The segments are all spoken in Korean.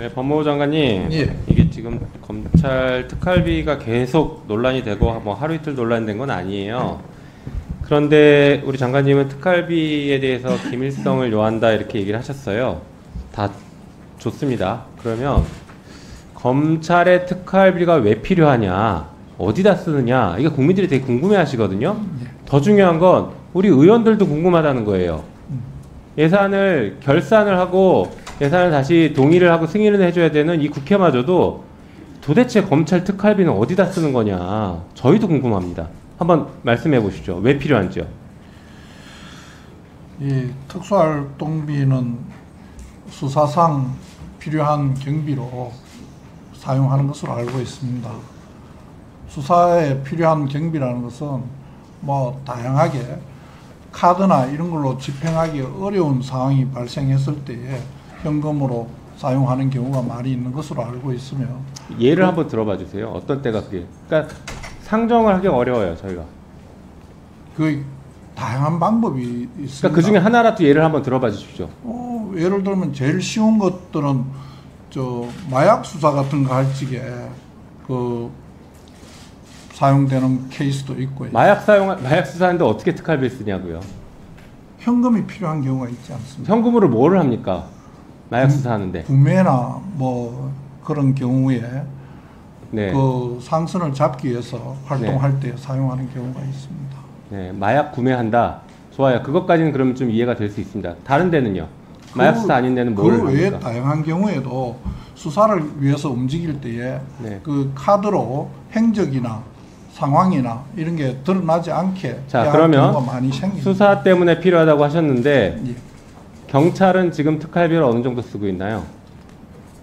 네, 법무부 장관님, 예. 이게 지금 검찰 특활비가 계속 논란이 되고 뭐 하루 이틀 논란된 건 아니에요. 그런데 우리 장관님은 특활비에 대해서 기밀성을 요한다 이렇게 얘기를 하셨어요. 다 좋습니다. 그러면 검찰의 특활비가 왜 필요하냐, 어디다 쓰느냐, 이게 국민들이 되게 궁금해하시거든요. 더 중요한 건 우리 의원들도 궁금하다는 거예요. 예산을 결산을 하고 예산을 다시 동의를 하고 승인을 해줘야 되는 이 국회마저도 도대체 검찰 특활비는 어디다 쓰는 거냐, 저희도 궁금합니다. 한번 말씀해 보시죠. 왜 필요한지요? 이 특수활동비는 수사상 필요한 경비로 사용하는 것으로 알고 있습니다. 수사에 필요한 경비라는 것은 뭐 다양하게 카드나 이런 걸로 집행하기 어려운 상황이 발생했을 때에 현금으로 사용하는 경우가 많이 있는 것으로 알고 있으며, 예를 한번 들어봐 주세요. 어떤 때가 그게, 그러니까 상정을 하기 어려워요, 저희가. 그 다양한 방법이 있습니다. 그러니까 그 중에 하나라도 예를 한번 들어봐 주십시오. 예를 들면 제일 쉬운 것들은 마약 수사 같은 거 할 적에 그 사용되는 케이스도 있고요. 마약 수사하는데 어떻게 특활비를 쓰냐고요? 현금이 필요한 경우가 있지 않습니까? 현금으로 뭐를 합니까? 마약 수사하는데. 구매나 뭐 그런 경우에 네. 그 상선을 잡기 위해서 활동할 때 사용하는 경우가 있습니다. 네, 마약 구매한다. 좋아요. 그것까지는 그러면 좀 이해가 될 수 있습니다. 다른 데는요? 마약 수사 아닌 데는 뭘 합니까? 그 외에 다양한 경우에도 수사를 위해서 움직일 때에 네. 그 카드로 행적이나 상황이나 이런 게 드러나지 않게 자, 그러면 경우가 많이 생깁니다. 수사 때문에 필요하다고 하셨는데 예. 경찰은 지금 특활비를 어느 정도 쓰고 있나요?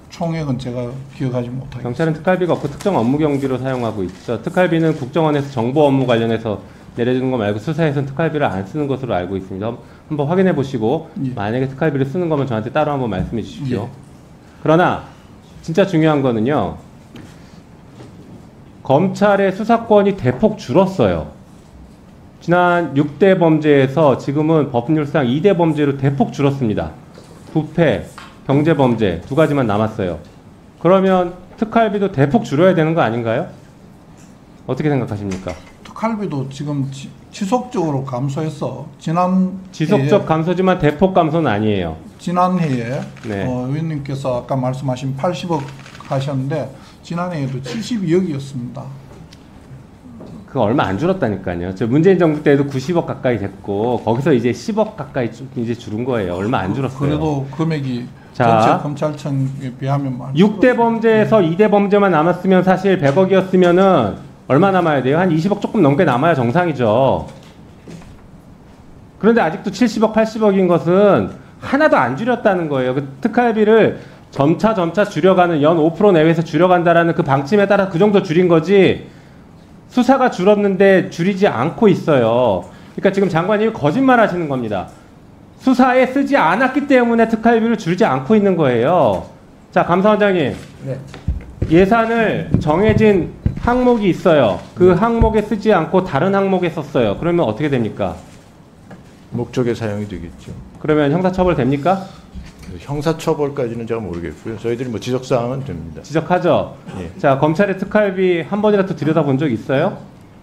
총액은 제가 기억하지 못하겠습니다. 경찰은 특활비가 없고 특정 업무 경비로 사용하고 있죠. 특활비는 국정원에서 정보 업무 관련해서 내려주는 거 말고 수사에서는 특활비를 안 쓰는 것으로 알고 있습니다. 한번 확인해 보시고 예. 만약에 특활비를 쓰는 거면 저한테 따로 한번 말씀해 주십시오. 예. 그러나 진짜 중요한 거는요, 검찰의 수사권이 대폭 줄었어요. 지난 6대 범죄에서 지금은 법률상 2대 범죄로 대폭 줄었습니다. 부패, 경제범죄 두 가지만 남았어요. 그러면 특활비도 대폭 줄여야 되는 거 아닌가요? 어떻게 생각하십니까? 특활비도 지금 지속적으로 감소해서 지속적 감소지만 대폭 감소는 아니에요. 지난해에 네. 의원님께서 아까 말씀하신 80억 하셨는데 지난해에도 72억이었습니다. 그거 얼마 안 줄었다니까요. 저 문재인 정부 때도 90억 가까이 됐고 거기서 이제 10억 가까이 좀 이제 줄은 거예요. 얼마 안 줄었어요. 그래도 금액이 자, 전체 검찰청에 비하면 많이 6대 범죄에서 2대 범죄만 남았으면 사실 100억이었으면은 얼마 남아야 돼요? 한 20억 조금 넘게 남아야 정상이죠. 그런데 아직도 70억, 80억인 것은 하나도 안 줄였다는 거예요. 그 특활비를 점차 줄여가는 연 5% 내외에서 줄여간다라는 그 방침에 따라 그 정도 줄인 거지, 수사가 줄었는데 줄이지 않고 있어요. 그러니까 지금 장관님이 거짓말 하시는 겁니다. 수사에 쓰지 않았기 때문에 특활비를 줄이지 않고 있는 거예요. 자, 감사원장님. 네. 예산을 정해진 항목이 있어요. 그 항목에 쓰지 않고 다른 항목에 썼어요. 그러면 어떻게 됩니까? 목적에 사용이 되겠죠. 그러면 형사처벌 됩니까? 형사처벌까지는 제가 모르겠고요. 저희들이 뭐 지적사항은 됩니다. 지적하죠? 예. 자, 검찰의 특활비 한 번이라도 들여다본 적 있어요?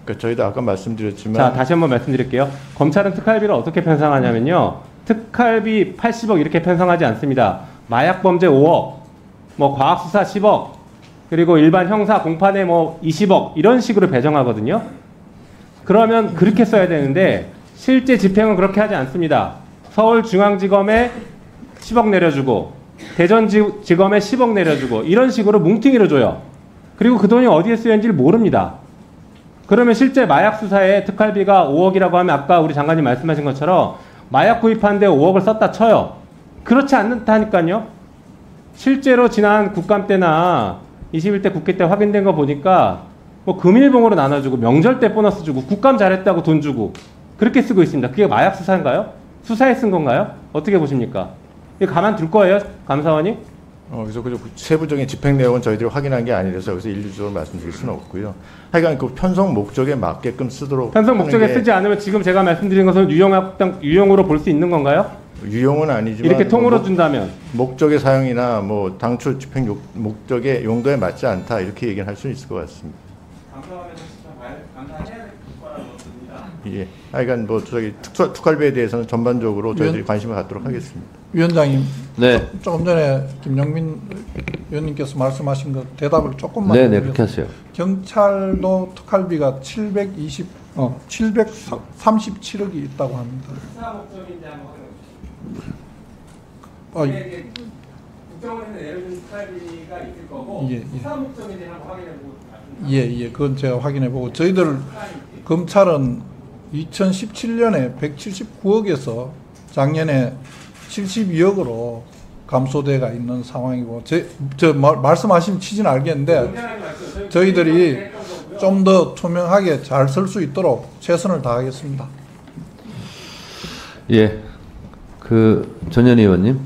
그러니까 저희도 아까 말씀드렸지만, 자, 다시 한번 말씀드릴게요. 검찰은 특활비를 어떻게 편성하냐면요, 특활비 80억 이렇게 편성하지 않습니다. 마약범죄 5억, 뭐 과학수사 10억, 그리고 일반 형사 공판에 뭐 20억 이런 식으로 배정하거든요. 그러면 그렇게 써야 되는데 실제 집행은 그렇게 하지 않습니다. 서울중앙지검에 10억 내려주고 대전지검에 10억 내려주고 이런 식으로 뭉팅이로 줘요. 그리고 그 돈이 어디에 쓰였는지를 모릅니다. 그러면 실제 마약 수사에 특활비가 5억이라고 하면 아까 우리 장관님 말씀하신 것처럼 마약 구입하는데 5억을 썼다 쳐요. 그렇지 않다니까요. 실제로 지난 국감 때나 21대 국회 때 확인된 거 보니까 뭐 금일봉으로 나눠주고 명절 때 보너스 주고 국감 잘했다고 돈 주고 그렇게 쓰고 있습니다. 그게 마약 수사인가요? 수사에 쓴 건가요? 어떻게 보십니까? 이거 가만 둘 거예요, 감사원이? 그래서 그 세부적인 집행 내용은 저희들이 확인한 게 아니라서 여기서 일률적으로 말씀드릴 수는 없고요. 하여간 그 편성 목적에 맞게끔 쓰도록. 편성 목적에 쓰지 않으면 지금 제가 말씀드린 것은 유용으로 볼 수 있는 건가요? 유용은 아니지만 이렇게 통으로 뭐 준다면 목적의 사용이나 뭐 당초 집행 목적의 용도에 맞지 않다 이렇게 얘기를 할 수 있을 것 같습니다. 감사해야 될 거라고 봅니다. 예. 하여간 뭐 저기 특활비에 대해서는 전반적으로 저희들이 관심을 갖도록 하겠습니다. 위원장님, 네. 조금 전에 김영민 의원님께서 말씀하신 거 대답을 조금만 네네, 해주세요. 그렇게 하세요. 경찰도 특활비가 737억이 있다고 합니다. 수사 목적인지 한번 확인해 주시죠. 아, 이게 국정원에서 내려준 특활비가 있을 거고 예, 예. 수사 목적인지 한번 확인해보고 예, 그건 제가 확인해보고 저희들 검찰은 2017년에 179억에서 작년에 72억으로 감소돼가 있는 상황이고 말씀하신 취지는 알겠는데 저희들이 좀 더 투명하게 잘 설 수 있도록 최선을 다하겠습니다. 예. 전현희 의원님.